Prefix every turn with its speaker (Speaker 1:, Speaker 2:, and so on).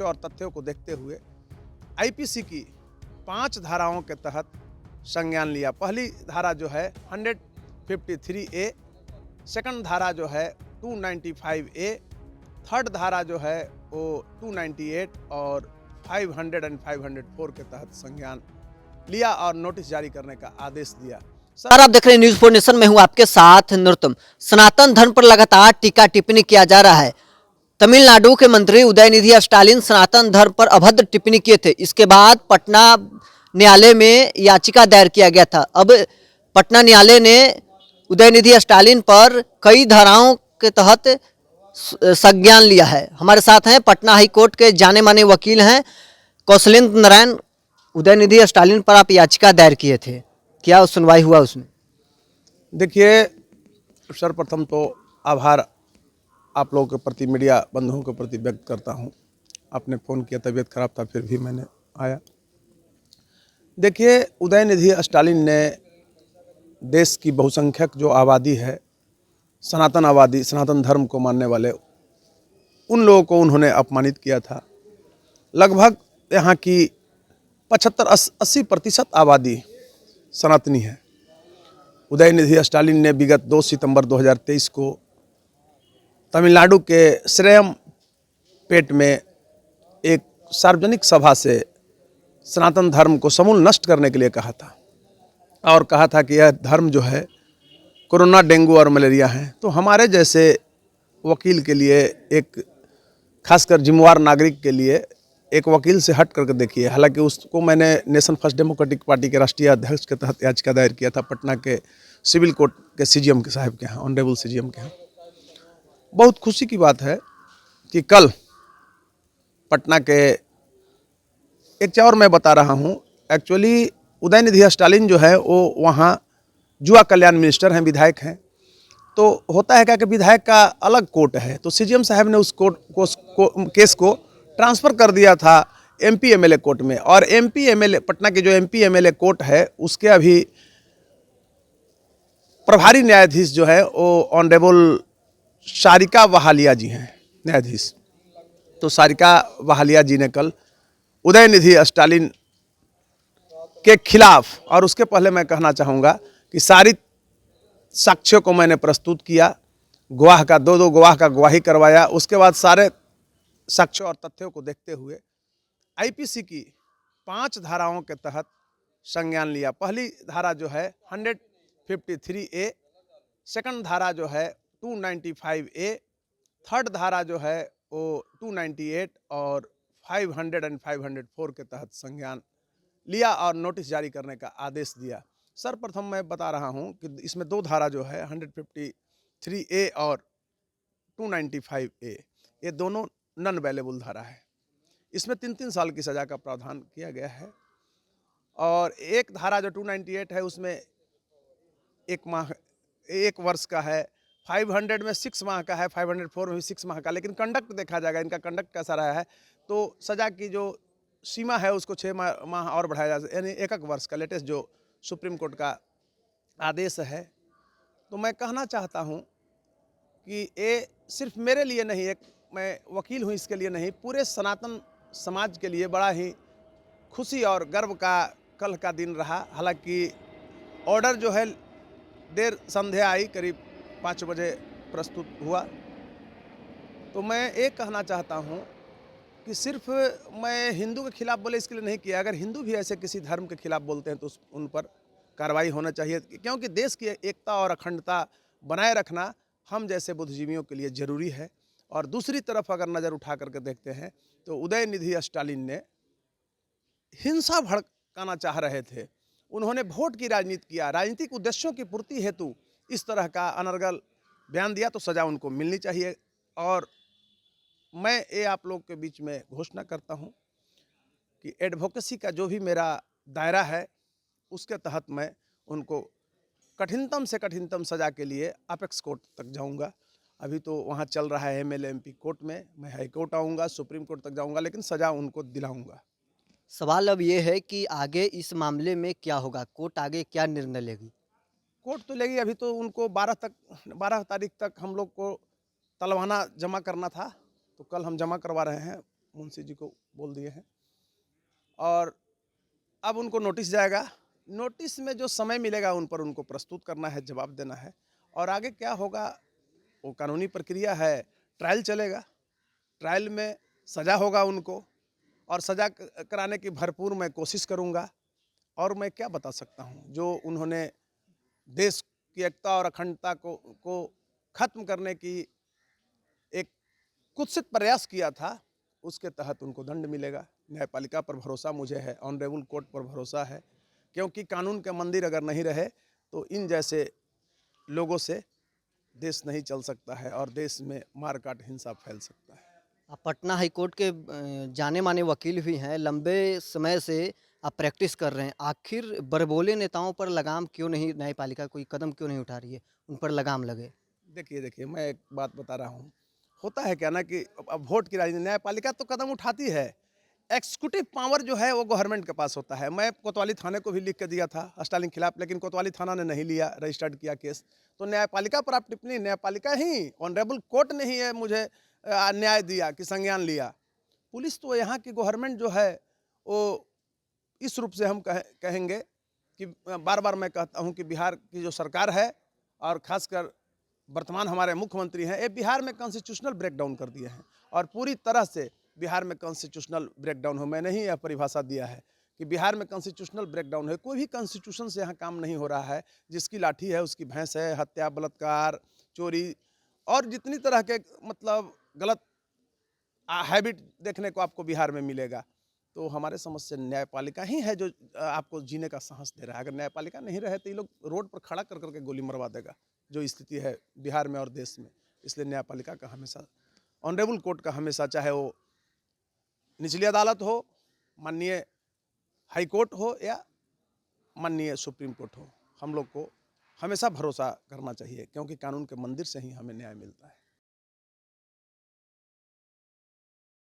Speaker 1: साक्ष्यों और तथ्यों को देखते हुए आईपीसी की 5 धाराओं के तहत संज्ञान लिया। पहली धारा जो है 153A, सेकंड धारा जो है 295A, थर्ड धारा जो है वो 298 और 500 और 504 के तहत संज्ञान लिया और नोटिस जारी करने का आदेश दिया।
Speaker 2: सर, आप देख रहे हैं न्यूज़ 4 नेशन में हूं आपके साथ नृतम। सनातन धर्म पर लगातार टीका टिप्पणी किया जा रहा है। तमिलनाडु के मंत्री उदयनिधि स्टालिन सनातन धर्म पर अभद्र टिप्पणी किए थे। इसके बाद पटना न्यायालय में याचिका दायर किया गया था। अब पटना न्यायालय ने उदयनिधि स्टालिन पर कई धाराओं के तहत संज्ञान लिया है। हमारे साथ हैं पटना हाई कोर्ट के जाने माने वकील हैं कौशलेंद्र नारायण। उदयनिधि स्टालिन पर आप याचिका दायर किए थे, क्या सुनवाई हुआ उसमें?
Speaker 1: देखिए, सर्वप्रथम तो आभार आप लोगों के प्रति, मीडिया बंधुओं के प्रति व्यक्त करता हूं। आपने फ़ोन किया, तबीयत खराब था, फिर भी मैंने आया। देखिए, उदयनिधि स्टालिन ने देश की बहुसंख्यक जो आबादी है, सनातन आबादी, सनातन धर्म को मानने वाले, उन लोगों को उन्होंने अपमानित किया था। लगभग यहाँ की 75-80% आबादी सनातनी है। उदयनिधि स्टालिन ने विगत 2 सितंबर 2023 को तमिलनाडु के श्रेयमपेट में एक सार्वजनिक सभा से सनातन धर्म को समूल नष्ट करने के लिए कहा था और कहा था कि यह धर्म जो है कोरोना, डेंगू और मलेरिया है। तो हमारे जैसे वकील के लिए, एक खासकर जिम्मेवार नागरिक के लिए, एक वकील से हट करके देखिए। हालांकि उसको मैंने नेशन फर्स्ट डेमोक्रेटिक पार्टी के राष्ट्रीय अध्यक्ष के तहत याचिका दायर किया था पटना के सिविल कोर्ट के सीजीएम के साहब के यहाँ, ऑनरेबल सीजीएम के यहाँ। बहुत खुशी की बात है कि कल पटना के एक चीज़ और मैं बता रहा हूँ। एक्चुअली उदयनिधि स्टालिन जो है वो वहाँ युवा कल्याण मिनिस्टर हैं, विधायक हैं। तो होता है क्या कि विधायक का अलग कोर्ट है, तो सीजीएम साहब ने उस कोर्ट को केस को ट्रांसफ़र कर दिया था एमपी एमएलए कोर्ट में। और एमपी एमएलए, पटना के जो एमपी एमएलए कोर्ट है, उसके अभी प्रभारी न्यायाधीश जो है वो ऑनरेबल सारिका वहालिया जी हैं, न्यायाधीश। तो सारिका वहालिया जी ने कल उदयनिधि स्टालिन के खिलाफ, और उसके पहले मैं कहना चाहूँगा कि सारी साक्ष्यों को मैंने प्रस्तुत किया, गवाह का दो गवाह का गवाही करवाया। उसके बाद सारे साक्ष्यों और तथ्यों को देखते हुए आईपीसी की 5 धाराओं के तहत संज्ञान लिया। पहली धारा जो है 153A, सेकंड धारा जो है 295A, थर्ड धारा जो है वो 298 और 500 और 504 के तहत संज्ञान लिया और नोटिस जारी करने का आदेश दिया। सर्वप्रथम मैं बता रहा हूं कि इसमें 2 धारा जो है 153A और 295A, ये दोनों नॉन अवेलेबल धारा है। इसमें 3-3 साल की सज़ा का प्रावधान किया गया है। और एक धारा जो 298 है उसमें 1 वर्ष का है, 500 में 6 माह का है, 504 में भी 6 माह का। लेकिन कंडक्ट देखा जाएगा, इनका कंडक्ट कैसा रहा है, तो सज़ा की जो सीमा है उसको 6 माह और बढ़ाया जा, यानी 1 वर्ष का लेटेस्ट जो सुप्रीम कोर्ट का आदेश है। तो मैं कहना चाहता हूं कि ये सिर्फ मेरे लिए नहीं, एक मैं वकील हूं इसके लिए नहीं, पूरे सनातन समाज के लिए बड़ा ही खुशी और गर्व का कल का दिन रहा। हालांकि ऑर्डर जो है देर संध्या आई, करीब 5 बजे प्रस्तुत हुआ। तो मैं ये कहना चाहता हूं कि सिर्फ मैं हिंदू के खिलाफ बोले इसके लिए नहीं किया। अगर हिंदू भी ऐसे किसी धर्म के खिलाफ बोलते हैं तो उन पर कार्रवाई होना चाहिए, क्योंकि देश की एकता और अखंडता बनाए रखना हम जैसे बुद्धिजीवियों के लिए ज़रूरी है। और दूसरी तरफ अगर नज़र उठा करके देखते हैं तो उदयनिधि स्टालिन ने हिंसा भड़काना चाह रहे थे। उन्होंने वोट की राजनीति किया, राजनीतिक उद्देश्यों की पूर्ति हेतु इस तरह का अनर्गल बयान दिया, तो सज़ा उनको मिलनी चाहिए। और मैं ये आप लोग के बीच में घोषणा करता हूं कि एडवोकेसी का जो भी मेरा दायरा है उसके तहत मैं उनको कठिनतम से कठिनतम सज़ा के लिए अपेक्स कोर्ट तक जाऊंगा। अभी तो वहां चल रहा है एमएलए एमपी कोर्ट में, मैं हाई कोर्ट आऊँगा, सुप्रीम कोर्ट तक जाऊंगा, लेकिन सज़ा उनको दिलाऊंगा।
Speaker 2: सवाल अब ये है कि आगे इस मामले में क्या होगा, कोर्ट आगे क्या निर्णय लेगी?
Speaker 1: कोर्ट तो लेगी। अभी तो उनको 12 तारीख तक हम लोग को तलवाना जमा करना था, तो कल हम जमा करवा रहे हैं। मुंशी जी को बोल दिए हैं और अब उनको नोटिस जाएगा। नोटिस में जो समय मिलेगा उन पर उनको प्रस्तुत करना है, जवाब देना है और आगे क्या होगा वो कानूनी प्रक्रिया है। ट्रायल चलेगा, ट्रायल में सज़ा होगा उनको और सज़ा कराने की भरपूर मैं कोशिश करूँगा। और मैं क्या बता सकता हूँ, जो उन्होंने देश की एकता और अखंडता को ख़त्म करने की एक कुत्सित प्रयास किया था, उसके तहत उनको दंड मिलेगा। न्यायपालिका पर भरोसा मुझे है, ऑनरेबल कोर्ट पर भरोसा है, क्योंकि कानून के मंदिर अगर नहीं रहे तो इन जैसे लोगों से देश नहीं चल सकता है और देश में मारकाट हिंसा फैल सकता है।
Speaker 2: आप पटना हाई कोर्ट के जाने माने वकील भी हैं, लंबे समय से आप प्रैक्टिस कर रहे हैं। आखिर बड़बोले नेताओं पर लगाम क्यों नहीं, न्यायपालिका कोई कदम क्यों नहीं उठा रही है, उन पर लगाम लगे?
Speaker 1: देखिए, मैं एक बात बता रहा हूँ, होता है क्या ना कि अब वोट की राजनीति, न्यायपालिका तो कदम उठाती है, एक्सिक्यूटिव पावर जो है वो गवर्नमेंट के पास होता है। मैं कोतवाली थाने को भी लिख के दिया था स्टालिन के खिलाफ, लेकिन कोतवाली थाना ने नहीं लिया, रजिस्टर्ड किया केस। तो न्यायपालिका पर आप टिप्पणी, न्यायपालिका ही, ऑनरेबल कोर्ट ने ही है मुझे न्याय दिया कि संज्ञान लिया। पुलिस तो यहाँ की गवर्नमेंट जो है वो इस रूप से हम कहेंगे कि बार बार मैं कहता हूँ कि बिहार की जो सरकार है और खासकर वर्तमान हमारे मुख्यमंत्री हैं, ये बिहार में कॉन्स्टिट्यूशनल ब्रेकडाउन कर दिए हैं और पूरी तरह से बिहार में कॉन्स्टिट्यूशनल ब्रेकडाउन हो। मैंने ही यह परिभाषा दिया है कि बिहार में कॉन्स्टिट्यूशनल ब्रेकडाउन है। कोई भी कॉन्स्टिट्यूशन से यहाँ काम नहीं हो रहा है। जिसकी लाठी है उसकी भैंस है। हत्या, बलात्कार, चोरी और जितनी तरह के मतलब गलत हैबिट देखने को आपको बिहार में मिलेगा। तो हमारे समझ से न्यायपालिका ही है जो आपको जीने का साहस दे रहा है। अगर न्यायपालिका नहीं रहे तो ये लोग रोड पर खड़ा कर करके गोली मरवा देगा, जो स्थिति है बिहार में और देश में। इसलिए न्यायपालिका का हमेशा, ऑनरेबल कोर्ट का हमेशा, चाहे वो निचली अदालत हो, माननीय हाई कोर्ट हो या माननीय सुप्रीम कोर्ट हो, हम लोग को हमेशा भरोसा करना चाहिए, क्योंकि कानून के मंदिर से ही हमें न्याय मिलता है।